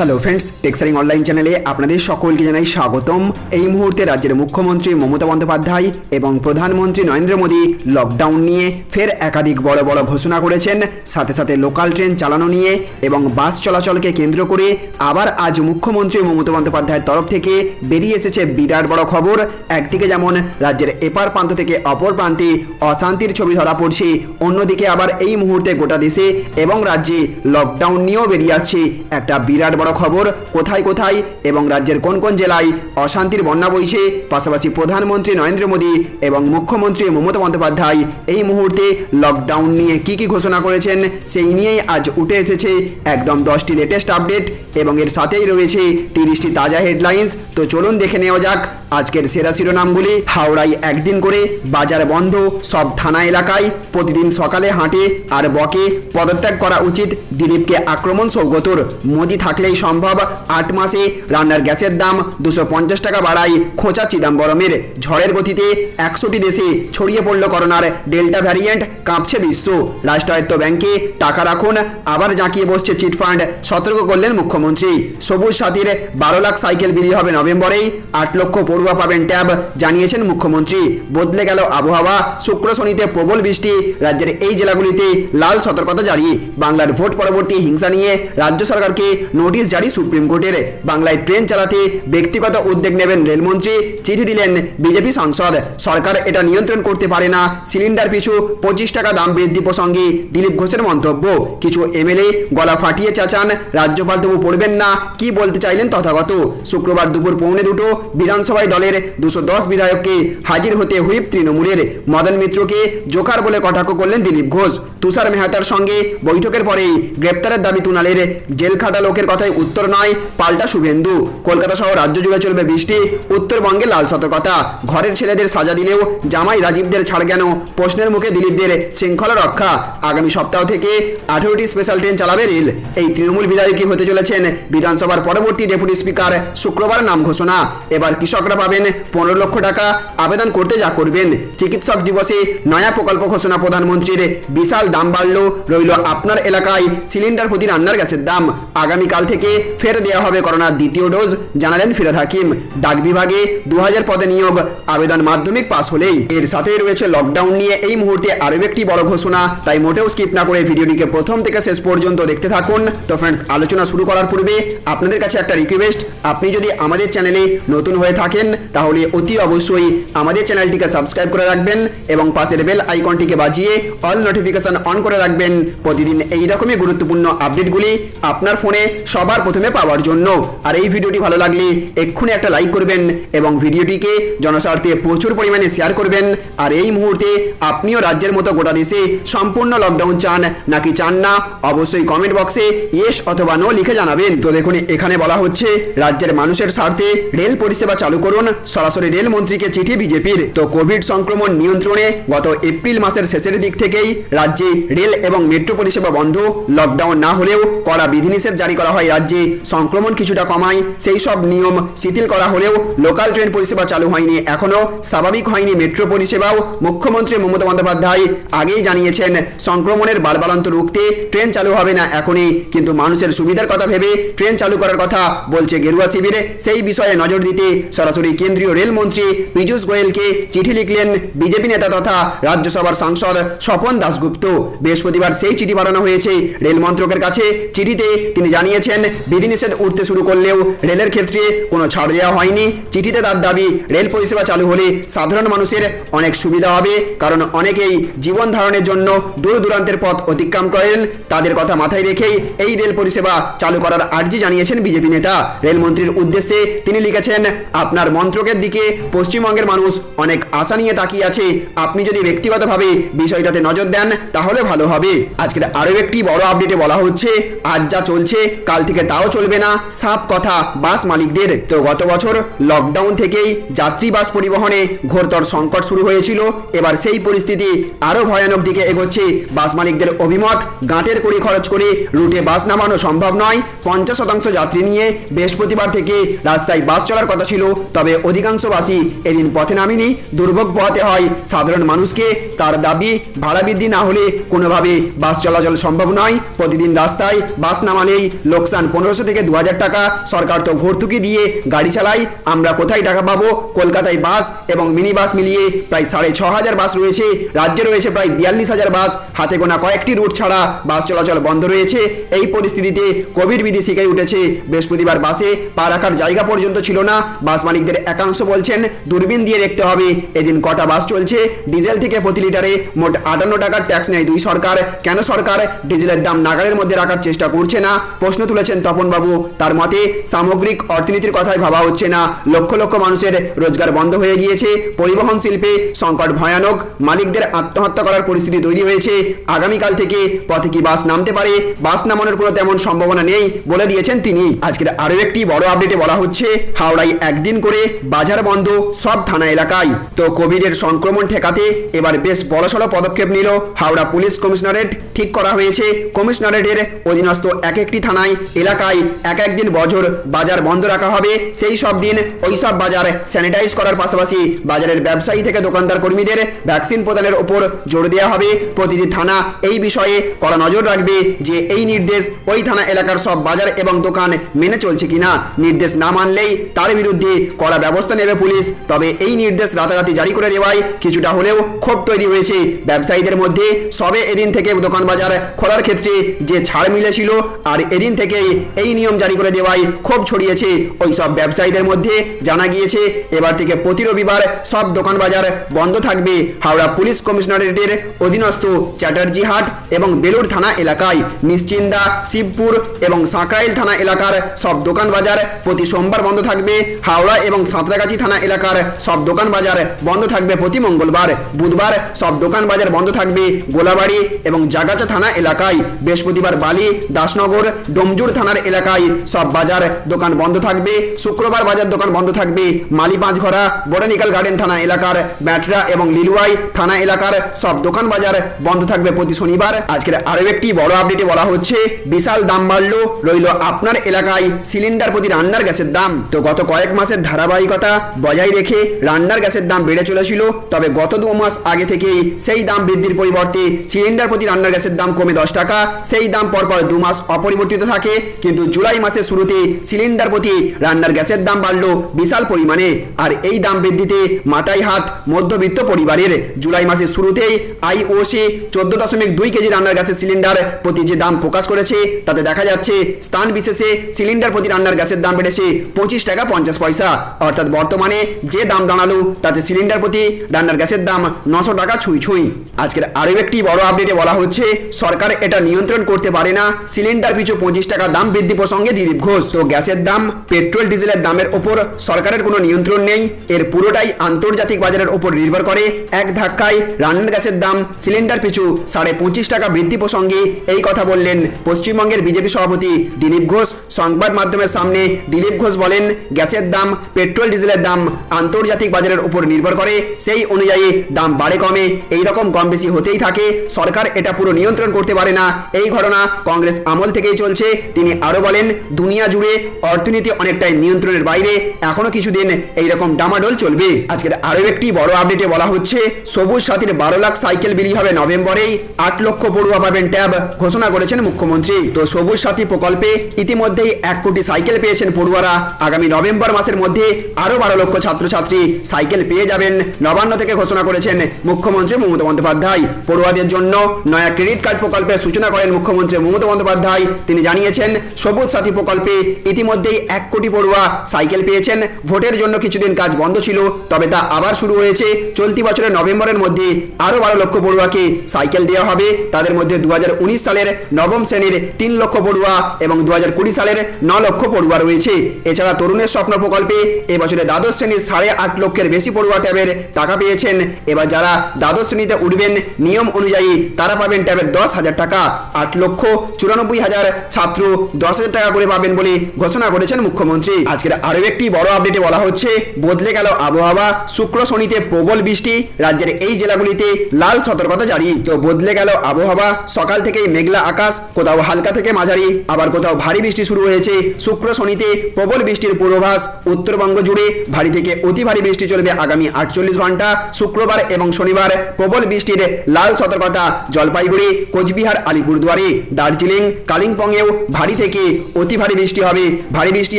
Hello friends, টেক্সারিং online চ্যানেলে আপনাদের সকলকে জানাই স্বাগতম। এই মুহূর্তে রাজ্যের মুখ্যমন্ত্রী মমতা বন্দ্যোপাধ্যায় এবং প্রধানমন্ত্রী নরেন্দ্র মোদী লকডাউন নিয়ে ফের একাধিক বড় বড় ঘোষণা করেছেন। সাথে সাথে লোকাল ট্রেন চালানো নিয়ে এবং বাস চলাচলকে কেন্দ্র করে আবার আজ মুখ্যমন্ত্রী মমতা বন্দ্যোপাধ্যায়ের তরফ থেকে বেরিয়ে এসেছে বিরাট বড় খবর। একদিকে যেমন রাজ্যের এপার প্রান্ত থেকে অপর প্রান্তে অশান্তির ছবি ধরা পড়ছে, অন্যদিকে আবার এই মুহূর্তে গোটা দেশে এবং রাজ্যে লকডাউন নিয়েও বেরিয়ে আসছে একটা বিরাট বড় খবর। কোথায় কোথায় এবং রাজ্যের কোন কোন জেলায় অশান্তির বন্যা বইছে, পাশাপাশি প্রধানমন্ত্রী নরেন্দ্র মোদী এবং মুখ্যমন্ত্রী মমতা বন্দ্যোপাধ্যায় এই মুহূর্তে লকডাউন নিয়ে কি কি ঘোষণা করেছেন সেই নিয়েই আজ উঠে এসেছে একদম 10টি লেটেস্ট আপডেট এবং এর সাথেই রয়েছে 30টি তাজা হেডলাইন্স। তো চলুন দেখে নেওয়া যাক আজকের সেরা শিরোনামগুলি। হাওড়ায় একদিন করে বাজার বন্ধ, সব থানা এলাকায় প্রতিদিন সকালে হাঁটে আর বকে পদত্যাগ করা উচিত, দিলীপকে আক্রমণ সৌগতর। মোদি থাকলেই সম্ভব, 8 মাসে রান্নার গ্যাসের দাম 250 টাকা বাড়ায় খোঁচা চিদম্বরমের। ঝড়ের গতিতে 100টি দেশে ছড়িয়ে পড়ল করোনার ডেল্টা ভ্যারিয়েন্ট, কাঁপছে বিশ্ব। রাষ্ট্রায়ত্ত ব্যাংকে টাকা রাখুন, আবার জাঁকিয়ে বসছে চিটফান্ড, সতর্ক করলেন মুখ্যমন্ত্রী। সবুজ সাথীর 12 লাখ সাইকেল বিলি হবে নভেম্বরেই, 8 লক্ষ পড়ুয়া পাবেন ট্যাব, জানিয়েছেন মুখ্যমন্ত্রী। বদলে গেল আবহাওয়া, শুক্র শনিতে প্রবল বৃষ্টি, রাজ্যের এই জেলাগুলিতে লাল সতর্কতা জারি। বাংলার ভোট পরবর্তী হিংসা নিয়ে রাজ্য সরকারকে নোটিশ জারি সুপ্রিম কোর্টের। বাংলায় ট্রেন চালাতে ব্যক্তিগত উদ্যোগ নেবেন রেলমন্ত্রী, চিঠি দিলেন বিজেপি সাংসদ। সরকার এটা নিয়ন্ত্রণ করতে পারে না, সিলিন্ডার পিছু 25 টাকা দাম বৃদ্ধি প্রসঙ্গে দিলীপ ঘোষের মন্তব্য। কিছু এমএলএ গলা ফাটিয়ে চাচান, রাজ্যপাল তবু পড়বেন না, কি বলতে চাইলেন তথাগত। শুক্রবার দুপুর 1:45 বিধানসভায় দলের 210 বিধায়ককে হাজির হতে হুইপ তৃণমূলের। মদন মিত্রকে জোকার বলে কটাক্ষ করলেন দিলীপ ঘোষ। তুষার মেহতার সঙ্গে বৈঠকের পরেই গ্রেপ্তারের দাবি তুনালের। জেল খাটা লোকের কথায় উত্তর নয়, পাল্টা শুভেন্দু। কলকাতা সহ রাজ্য জুড়ে চলবে বৃষ্টি, উত্তরবঙ্গে লাল সতর্কতা। ঘরের ছেলেদের সাজা দিলেও জামাই রাজীবদের ছাড় কেন, প্রশ্নের মুখে দিলীপদের শৃঙ্খলা রক্ষা। আগামী সপ্তাহ থেকে 18টি স্পেশাল ট্রেন চালাবে রেল। এই তৃণমূল বিধায়কই হতে চলেছেন বিধানসভার পরবর্তী ডেপুটি স্পিকার। শুক্রবার নাম ঘোষণা। এবার কৃষকরা পাবেন 15 লক্ষ টাকা, আবেদন করতে যা করবেন। চিকিৎসক দিবসে নয়া প্রকল্প ঘোষণা প্রধানমন্ত্রীর। বিশাল দাম বাড়লো, রইল আপনার এলাকায় সিলিন্ডার প্রতি রান্নার গ্যাসের দাম। আগামীকাল থেকে ফের দেওয়া হবে করোনার দ্বিতীয় ডোজ, জানালেন ফিরহাদ হাকিম। ডাক বিভাগে 2000 পদে নিয়োগ, আবেদন মাধ্যমিক পাস হলেই। এর সাথেই রয়েছে লকডাউন নিয়ে এই মুহূর্তে আরও একটি বড় ঘোষণা, তাই মোটেও স্কিপ না করে ভিডিওটিকে প্রথম থেকে শেষ পর্যন্ত দেখতে থাকুন। তো ফ্রেন্ডস, আলোচনা শুরু করার পূর্বে আপনাদের কাছে একটা রিকোয়েস্ট, আপনি যদি আমাদের চ্যানেলে নতুন হয়ে থাকেন তাহলে অতি অবশ্যই আমাদের চ্যানেলটিকে সাবস্ক্রাইব করে রাখবেন এবং পাশের বেল আইকনটিকে বাজিয়ে অল নোটিফিকেশন অন করে রাখবেন প্রতিদিন এই রকমই গুরুত্বপূর্ণ আপডেটগুলি আপনার ফোনে সবার প্রথমে পাওয়ার জন্য। আর এই ভিডিওটি ভালো লাগলে এক্ষুনি একটা লাইক করবেন এবং ভিডিওটিকে জনস্বার্থে প্রচুর পরিমাণে শেয়ার করবেন। আর এই মুহূর্তে আপনিও রাজ্যের মতো গোটা দেশে সম্পূর্ণ লকডাউন চান নাকি চান না, অবশ্যই কমেন্ট বক্সে ইয়েস অথবা নো লিখে জানাবেন। তো দেখুন, এখানে বলা হচ্ছে রাজ্যের মানুষের স্বার্থে রেল পরিষেবা চালু করুন, সরাসরি রেলমন্ত্রীকে চিঠি বিজেপির। তো কোভিড সংক্রমণ নিয়ন্ত্রণে গত এপ্রিল মাসের শেষের দিক থেকেই রাজ্যে রেল এবং মেট্রো পরিষেবা বন্ধ। লকডাউন না হলেও কড়া বিধিনিষেধ জারি করা হয় রাজ্যে, সংক্রমণ কিছুটা কমায় সেই সব নিয়ম শিথিল করা হলেও লোকাল ট্রেন পরিষেবা চালু হয়নি এখনো, স্বাভাবিক হয়নি মেট্রো পরিষেবাও। মুখ্যমন্ত্রী মমতা বন্দ্যোপাধ্যায় আগেই জানিয়েছেন সংক্রমণের বাড়বাড়ন্ত রুখতে ট্রেন চালু হবে না এখনই, কিন্তু মানুষের সুবিধার কথা ভেবে ট্রেন চালু করার কথা বলছে গেরুয়া শিবিরে। সেই বিষয়ে নজর দিতে সরাসরি কেন্দ্রীয় রেলমন্ত্রী পীযূষ গোয়েলকে চিঠি লিখলেন বিজেপি নেতা তথা রাজ্যসভার সাংসদ স্বপন দাশগুপ্ত। বৃহস্পতিবার সেই চিঠি পাঠানো হয়েছে রেল মন্ত্রকের কাছে। চিঠিতে তিনি জানিয়েছেন বিধিনিষেধ উঠতে শুরু করলেও রেলের ক্ষেত্রে কোনো ছাড় দেওয়া হয়নি। চিঠিতে তার দাবি, রেল পরিষেবা চালু হলে সাধারণ মানুষের অনেক সুবিধা হবে, কারণ অনেকেই জীবন ধারণের জন্য দূর দূরান্তের পথ অতিক্রম করেন। তাদের কথা মাথায় রেখেই এই রেল পরিষেবা চালু করার আর্জি জানিয়েছেন বিজেপি নেতা। রেলমন্ত্রীর উদ্দেশ্যে তিনি লিখেছেন, আপনার মন্ত্রকের দিকে পশ্চিমবঙ্গের মানুষ অনেক আশা নিয়ে তাকিয়ে আছে, আপনি যদি ব্যক্তিগতভাবে বিষয়টাতে নজর দেন তাহলে ভালো হবে। আজকের আরও একটি বড় আপডেটে বলা হচ্ছে আজ যা চলছে কাল থেকে তাও চলবে না, সাফ কথা বাস মালিকদের। তো গত বছর লকডাউন থেকেই যাত্রী বাস পরিবহনে ঘোরতর সংকট শুরু হয়েছিল। এবার সেই পরিস্থিতি আরও ভয়ানক দিকে এগোচ্ছে। বাস মালিকদের অভিমত, গাঁটের কুড়ি খরচ করে রুটে বাস নামানো সম্ভব নয়। 50% যাত্রী নিয়ে বৃহস্পতিবার থেকে রাস্তায় বাস চলার কথা ছিল, তবে অধিকাংশ বাসই এদিন পথে নামেনি। দুর্ভোগ পোহাতে হয় সাধারণ মানুষকে। তার দাবি, ভাড়া বৃদ্ধি না হলে কোনোভাবে বাস চলাচল সম্ভব নয়। প্রতিদিন রাস্তায় বাস নামালেই লোকসান 1500 থেকে 2000 টাকা। সরকার তো ভর্তুকি দিয়ে গাড়ি চালায়, আমরা কোথায় টাকা পাবো? কলকাতায় বাস এবং মিনি বাস মিলিয়ে প্রায় 6500 বাস রয়েছে। রাজ্যে রয়েছে প্রায় 42,000 বাস। হাতে গোনা কয়েকটি রুট ছাড়া বাস চলাচল বন্ধ রয়েছে। এই পরিস্থিতিতে কোভিড বিধি শিখে উঠেছে। বৃহস্পতিবার বাসে পা রাখার জায়গা পর্যন্ত ছিল না। বাস মালিকদের একাংশ বলছেন দূরবীন দিয়ে দেখতে হবে এদিন কটা বাস চলছে। ডিজেল থেকে প্রতি লিটারে মোট 58 টাকার ট্যাক্স নেয় দুই সরকার। কেন সরকার ডিজেলের দাম নাগালের মধ্যে রাখার চেষ্টা করছে না? প্রশ্ন তুলেছেন তপনবাবু। তার মতে সামগ্রিক অর্থনীতির কথাই ভাবা হচ্ছে না। লক্ষ লক্ষ মানুষের রোজগার বন্ধ হয়ে গিয়েছে। পরিবহন শিল্পে সংকট ভয়ানক। মালিকদের আত্মহত্যা করার পরিস্থিতি তৈরি হয়েছে। আগামীকাল থেকে পথে কি বাস নামতে পারে? বাস নামানোর কোনো তেমন সম্ভাবনা নেই বলে দিয়েছেন তিনি। আজকের আরও একটি বড় আপডেটে বলা হচ্ছে হাওড়ায় একদিন করে বাজার বন্ধ সব থানা এলাকায়। তো কোভিডের সংক্রমণ ঠেকাতে এবার বেশ বড়সড় পদক্ষেপ নিল হাওড়া পুলিশ কমিশনারেট। ঠিক করা হয়েছে কমিশনারেটের অধীনস্থ এক একটি থানায় এলাকায় এক দিন বছর বাজার বন্ধ রাখা হবে। সেই সব দিন ওই সব বাজার স্যানিটাইজ করার পাশাপাশি বাজারের ব্যবসায়ী থেকে দোকানদার কর্মীদের ভ্যাকসিন প্রদানের উপর জোর দেওয়া হবে। প্রতিটি থানা এই বিষয়ে কড়া নজর রাখবে যে এই নির্দেশ ওই থানা এলাকার সব বাজার এবং দোকান মেনে চলছে কিনা। নির্দেশ না মানলেই তার বিরুদ্ধে কড়া ব্যবস্থা নেবে পুলিশ। তবে এই নির্দেশ রাতারাতি জারি করে দেওয়ায় কিছুটা হলেও ক্ষোভ তৈরি হয়েছে ব্যবসায়ীদের মধ্যে। সবে এদিন থেকে দোকান বাজার খোলার ক্ষেত্রে যে ছাড় মিলেছিল আর এদিন থেকেই এই নিয়ম জারি করে দেওয়ায় ক্ষোভ ছড়িয়েছে ওই সব ব্যবসায়ীদের মধ্যে। জানা গিয়েছে এবার থেকে প্রতি রবিবার সব দোকান বাজার বন্ধ থাকবে হাওড়া পুলিশ কমিশনারেটের অধীনস্থ চ্যাটার্জি হাট এবং বেলুড় থানা এলাকায়। নিশ্চিন্দা, শিবপুর এবং সাঁকরাইল থানা এলাকার সব দোকান বাজার প্রতি সোমবার বন্ধ থাকবে। হাওড়া এবং সাঁতরাগাছি থানা এলাকার সব দোকান বাজার বন্ধ থাকবে প্রতি মঙ্গলবার। বুধবার সব দোকান বাজার বন্ধ থাকবে গোলাবাড়ি এবং জাগাচা থানা এলাকায়। বৃহস্পতিবার বালি, দাসনগর, ডোমজুড় থানার এলাকায় সব বাজার দোকান বন্ধ থাকবে। শুক্রবার বাজার দোকান বন্ধ থাকবে মালি পাঁচঘরা, বোটানিক্যাল গার্ডেন থানা এলাকার, ব্যাটরা এবং লিলুয়াই থানা এলাকার সব দোকান বাজার বন্ধ থাকবে প্রতি শনিবার। আজকের আরও একটি বড় আপডেটে বলা হচ্ছে বিশাল দাম বাড়লো রইল আপনার এলাকায় সিলিন্ডার প্রতি রান্নার গ্যাসের দাম। তো গত কয়েক মাসের ধারাবাহিকতা বজায় রেখে রান্নার গ্যাসের দাম বেড়ে চলেছিল। তবে গত 2 মাস আগে থেকেই সেই দাম বৃদ্ধির পরিবর্তে সিলিন্ডার প্রতি রান্নার গ্যাসের দাম কমে 10 টাকা। সেই দাম পরপর 2 মাস অপরিবর্তিত থাকে। কিন্তু জুলাই মাসের শুরুতে সিলিন্ডার প্রতি রান্নার গ্যাসের দাম বাড়লো বিশাল পরিমাণে। আর এই দাম বৃদ্ধিতে মাথায় হাত মধ্যবিত্ত পরিবারের। জুলাই মাসের শুরুতেই আইওসি 14.2 কেজি রান্নার গ্যাসের সিলিন্ডার প্রতি যে দাম প্রকাশ করেছে তাতে দেখা যাচ্ছে স্থান বিশেষে সিলিন্ডার প্রতি রান্নার গ্যাসের দাম বেড়েছে 25 টাকা 50 পয়সা। অর্থাৎ বর্তমানে যে দাম দাঁড়ালো তাতে সিলিন্ডার প্রতি রান্নার গ্যাসের দাম 900 টাকা ছুঁই। আজকের আরও একটি বড় আপডেটে বলা হচ্ছে সরকার এটা নিয়ন্ত্রণ করতে পারে না। সিলিন্ডার পিছু 25 টাকা দাম বৃদ্ধি প্রসঙ্গে দিলীপ ঘোষ। তো গ্যাসের দাম, পেট্রোল ডিজেলের দামের ওপর সরকারের কোনো নিয়ন্ত্রণ নেই। এর পুরোটাই আন্তর্জাতিক বাজারের ওপর নির্ভর করে। এক ধাক্কায় রান্নার গ্যাসের দাম সিলিন্ডার পিছু 25.5 টাকা বৃদ্ধি প্রসঙ্গে এই কথা বললেন পশ্চিমবঙ্গের বিজেপি সভাপতি দিলীপ ঘোষ। সংবাদ মাধ্যমের সামনে দিলীপ ঘোষ বলেন গ্যাসের দাম, পেট্রোল ডিজেলের দাম আন্তর্জাতিক বাজারের উপর নির্ভর করে। সেই অনুযায়ী দাম বাড়ে কমে এই রকম কম বেশি হতেই থাকে। সরকার এটা পুরো নিয়ন্ত্রণ করতে পারে না। এই ঘটনা কংগ্রেস আমল থেকেই চলছে। তিনি আরো বলেন দুনিয়া জুড়ে অর্থনীতি অনেকটাই নিয়ন্ত্রণের বাইরে। এখনো কিছুদিন এইরকম ডামাডোল চলবে। আজকের আরো একটি বড় আপডেটে বলা হচ্ছে সবুজ সাথীর 12 লাখ সাইকেল বিলি হবে নভেম্বরেই। 8 লক্ষ পড়ুয়া পাবেন ট্যাব ঘোষণা করেছেন মুখ্যমন্ত্রী। তো সবুজ সাথী প্রকল্পে ইতিমধ্যেই 1 কোটি সাইকেল পেয়েছেন পড়ুয়ারা। আগামী নভেম্বর মাসের মধ্যে আরো 12 লক্ষ ছাত্রছাত্রী সাইকেল পেয়ে যাবেন। নবান্ন থেকে ঘোষণা করেছেন মুখ্যমন্ত্রী মমতা বন্দ্যোপাধ্যায়। পড়ুয়াদের জন্য নয়া ক্রেডিট কার্ড প্রকল্পের সূচনা করেন মুখ্যমন্ত্রী মমতা বন্দ্যোপাধ্যায়। তিনি জানিয়েছেন সবুজ সাথী প্রকল্পে ইতিমধ্যেই 1 কোটি পড়ুয়া সাইকেল পেয়েছেন। ভোটের জন্য কিছুদিন কাজ বন্ধ ছিল, তবে তা আবার শুরু হয়েছে। চলতি বছরের নভেম্বরের মধ্যে আরো 12 লক্ষ পড়ুয়াকে সাইকেল দেওয়া হবে। তাদের মধ্যে 2019 সালের নবম শ্রেণীর 3 লক্ষ পড়ুয়া এবং 2020 সালের 9 লক্ষ পড়ুয়া রয়েছে। এছাড়া তরুণের স্বপ্ন প্রকল্পে এবছরে দ্বাদশ শ্রেণীর 8.5 লক্ষের বেশি পড়ুয়া ট্যাবের টাকা পেয়েছেন। এবার যারা দ্বাদশ শ্রেণীতে উঠবেন নিয়ম অনুযায়ী তারা পাবেন ট্যাবের 10,000 টাকা। 8,94,000 ছাত্র 10,000 টাকা করে পাবেন বলে ঘোষণা করেছেন মুখ্যমন্ত্রী। আজকের আরো একটি বড় আপডেটে বলা হচ্ছে বদলে গেল আবহাওয়া। শুক্র শনিতে প্রবল বৃষ্টি। রাজ্যের এই জেলাগুলিতে লাল সতর্কতা জারি। তো বদলে গেল আবহাওয়া। সকাল থেকেই মেঘলা আকাশ, কোথাও হালকা থেকে মাঝারি, আবার কোথাও ভারী বৃষ্টি শুরু শুরু হয়েছে। শুক্র শনিতে প্রবল বৃষ্টির পূর্বাভাস। উত্তরবঙ্গ জুড়ে ভারী থেকে অতি ভারী বৃষ্টি চলবে আগামী 48 ঘন্টা। শুক্রবার এবং শনিবার প্রবল বৃষ্টির লাল সতর্কতা। জলপাইগুড়ি, কোচবিহার, আলিপুরদুয়ারে, দার্জিলিং, কালিম্পংয়েও ভারী থেকে অতি ভারী বৃষ্টি হবে। ভারী বৃষ্টি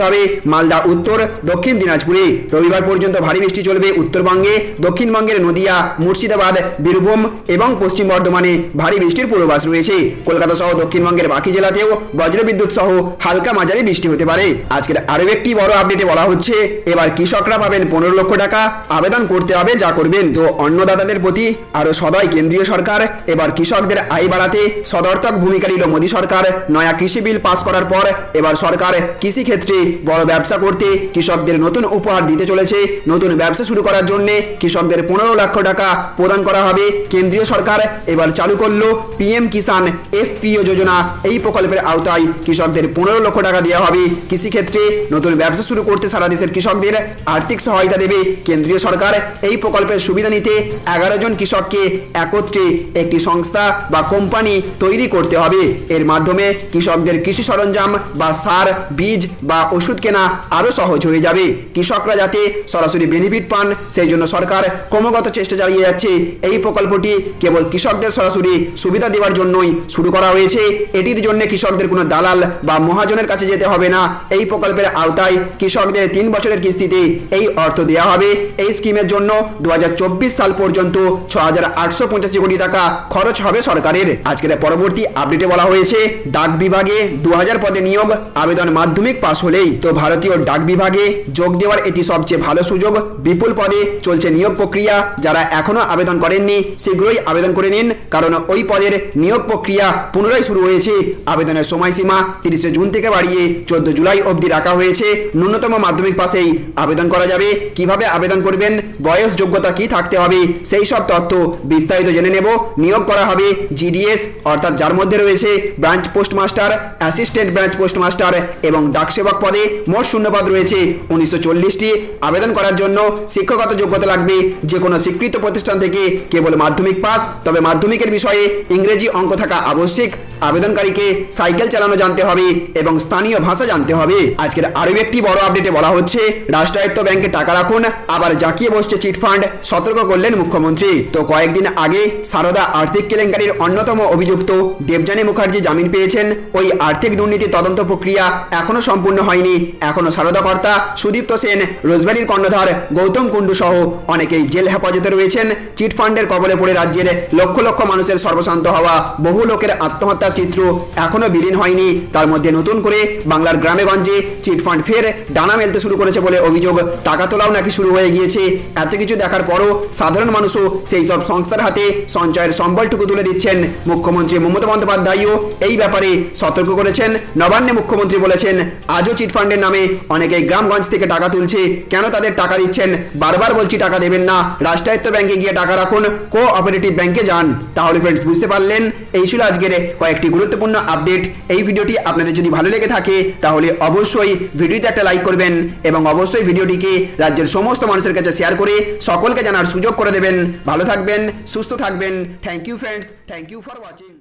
হবে মালদা, উত্তর দক্ষিণ দিনাজপুরে। রবিবার পর্যন্ত ভারী বৃষ্টি চলবে উত্তরবঙ্গে, দক্ষিণবঙ্গের নদিয়া, মুর্শিদাবাদ, বীরভূম এবং পশ্চিম বর্ধমানে ভারী বৃষ্টির পূর্বাভাস রয়েছে। কলকাতা সহ দক্ষিণবঙ্গের বাকি জেলাতেও বজ্রবিদ্যুৎ সহ হালকা মাঝারি বৃষ্টি হতে পারে। আজকের আরও একটি বড় আপডেটে বলা হচ্ছে এবার কৃষকরা পাবেন 15 লক্ষ টাকা। আবেদন করতে হবে, যা করবেন। তো অন্নদাতাদের প্রতি আরো সদয় কেন্দ্রীয় সরকার। এবার কৃষকদের আয় বাড়াতে সদর্থক ভূমিকা নিল মোদী সরকার। নয়া কৃষি বিল পাস করার পর এবার সরকার কৃষি ক্ষেত্রে বড় ব্যবসা করতে কৃষকদের নতুন উপহার দিতে চলেছে। নতুন ব্যবসা শুরু করার জন্য কৃষকদের 15 লক্ষ টাকা প্রদান করা হবে। কেন্দ্রীয় সরকার এবার চালু করলো পিএম কিষাণ এফপিও যোজনা। এই প্রকল্পের আওতায় কৃষকদের 15 লক্ষ টাকা দেওয়া হবে। কৃষিক্ষেত্রে নতুন ব্যবসা শুরু করতে সারা দেশের কৃষকদের আর্থিক সহায়তা দেবে কেন্দ্রীয় সরকার। এই প্রকল্পের সুবিধা নিতে 11 জন কৃষককে একত্রে একটি সংস্থা বা কোম্পানি তৈরি করতে হবে। এর মাধ্যমে কৃষকদের কৃষি সরঞ্জাম বা সার, বীজ বা ওষুধ কেনা আরও সহজ হয়ে যাবে। কৃষকরা যাতে সরাসরি বেনিফিট পান, সেই জন্য সরকার ক্রমাগত চেষ্টা চালিয়ে যাচ্ছে। এই প্রকল্পটি কেবল কৃষকদের সরাসরি সুবিধা দেওয়ার জন্যই শুরু করা হয়েছে। এটির জন্য কৃষকদের কোনো দালাল বা মহাজনের কাছে যেতে হবে না। এই প্রকল্পের আওতায় কৃষকদের 3 বছরের কিস্তিতে এই অর্থ দেওয়া হবে। এই স্কিমের জন্য 2024 সাল পর্যন্ত 6,885 কোটি টাকা খরচ হবে সরকারের। আজকের পরবর্তী আপডেটে বলা হয়েছে ডাক বিভাগে 2000 পদে নিয়োগ, আবেদন মাধ্যমিক পাস হলেই। তো ভারতীয় ডাক বিভাগে যোগ দেওয়ার এটি সবচেয়ে ভালো সুযোগ। বিপুল পদে চলছে নিয়োগ প্রক্রিয়া। যারা এখনো আবেদন করেননি শীঘ্রই আবেদন করে নিন, কারণ ওই পদের নিয়োগ প্রক্রিয়া পুনরায় শুরু হয়েছে। আবেদনের সময়সীমা 30 জুন থেকে বাড়িয়ে 14 জুলাই অবধি রাখা হয়েছে। ন্যূনতম মাধ্যমিক পাশেই আবেদন করা যাবে। কিভাবে আবেদন করবেন, বয়স, যোগ্যতা কি থাকতে হবে, সেই সব তথ্য বিস্তারিত জেনে নেব। নিয়োগ করা হবে জিডিএস, অর্থাৎ যার মধ্যে রয়েছে branch postmaster, assistant branch postmaster এবং ডাকসেবক পদে মোট শূন্যপদ রয়েছে 1940টি। আবেদন করার জন্য শিক্ষাগত যোগ্যতা লাগবে যে কোনো স্বীকৃত প্রতিষ্ঠান থেকে, কেবল মাধ্যমিক পাস। তবে মাধ্যমিকের বিষয়ে ইংরেজি অঙ্ক থাকা আবশ্যিক। আবেদনকারীকে সাইকেল চালানো জানতে হবে এবং স্থানীয় ভাষা জানতে হবে। আজকের আরও একটি বড় আপডেটে বলা হচ্ছে রাষ্ট্রায়ত্ত ব্যাংকে টাকা রাখুন, আবার জাঁকিয়ে বসছে চিটফান্ড, সতর্ক করলেন মুখ্যমন্ত্রী। তো কয়েকদিন আগে সারদা আর্থিক কেলেঙ্কারির অন্যতম অভিযুক্ত দেবযানী মুখার্জি জামিন পেয়েছেন। ওই আর্থিক দুর্নীতি তদন্ত প্রক্রিয়া এখনো সম্পূর্ণ হয়নি। এখনো সারদা কর্তা সুদীপ্ত সেন, রোজভ্যালির কর্ণধার গৌতম কুণ্ডু সহ অনেকেই জেল হেফাজতে রয়েছেন। চিটফান্ডের কবলে পড়ে রাজ্যের লক্ষ লক্ষ মানুষের সর্বশান্ত হওয়া, বহু লোকের আত্মহত্যার চিত্র এখনো বিলীন হয়নি। তার মধ্যে নতুন করে বাংলার গ্রামে গঞ্জে চিটফান্ড ফের ডানা মেলতে শুরু করেছে বলে অভিযোগ। টাকা তোলাও নাকি শুরু হয়ে গিয়েছে। এত কিছু দেখার পরও সাধারণ মানুষও সেই সব সংস্থার হাতে সঞ্চয়ের সম্বলটুকু তুলে দিচ্ছেন। মুখ্যমন্ত্রী মমতা বন্দ্যোপাধ্যায়ও এই ব্যাপারে সতর্ক করেছেন। নবান্নে মুখ্যমন্ত্রী বলেছেন আজও চিটফান্ডের নামে অনেকেই গ্রামগঞ্জ থেকে টাকা তুলছে। কেন তাদের টাকা দিচ্ছেন? বারবার বলছি টাকা দেবেন না, রাষ্ট্রায়ত্ত ব্যাংকে গিয়ে টাকা রাখুন, কোঅপারেটিভ ব্যাংকে যান। তাহলে ফ্রেন্ডস বুঝতে পারলেন, এই ছিল আজকের কয়েকটি গুরুত্বপূর্ণ আপডেট। এই ভিডিওটি আপনাদের যদি ভালো লেগে থাকে তাহলে অবশ্যই ভিডিওতে একটা লাইক করবেন এবং অবশ্যই ভিডিওটিকে রাজ্যের সমস্ত মানুষের কাছে শেয়ার করে সকলকে জানার সুযোগ করে দেবেন। ভালো থাকবেন, সুস্থ থাকবেন। Thank you friends, thank you for watching.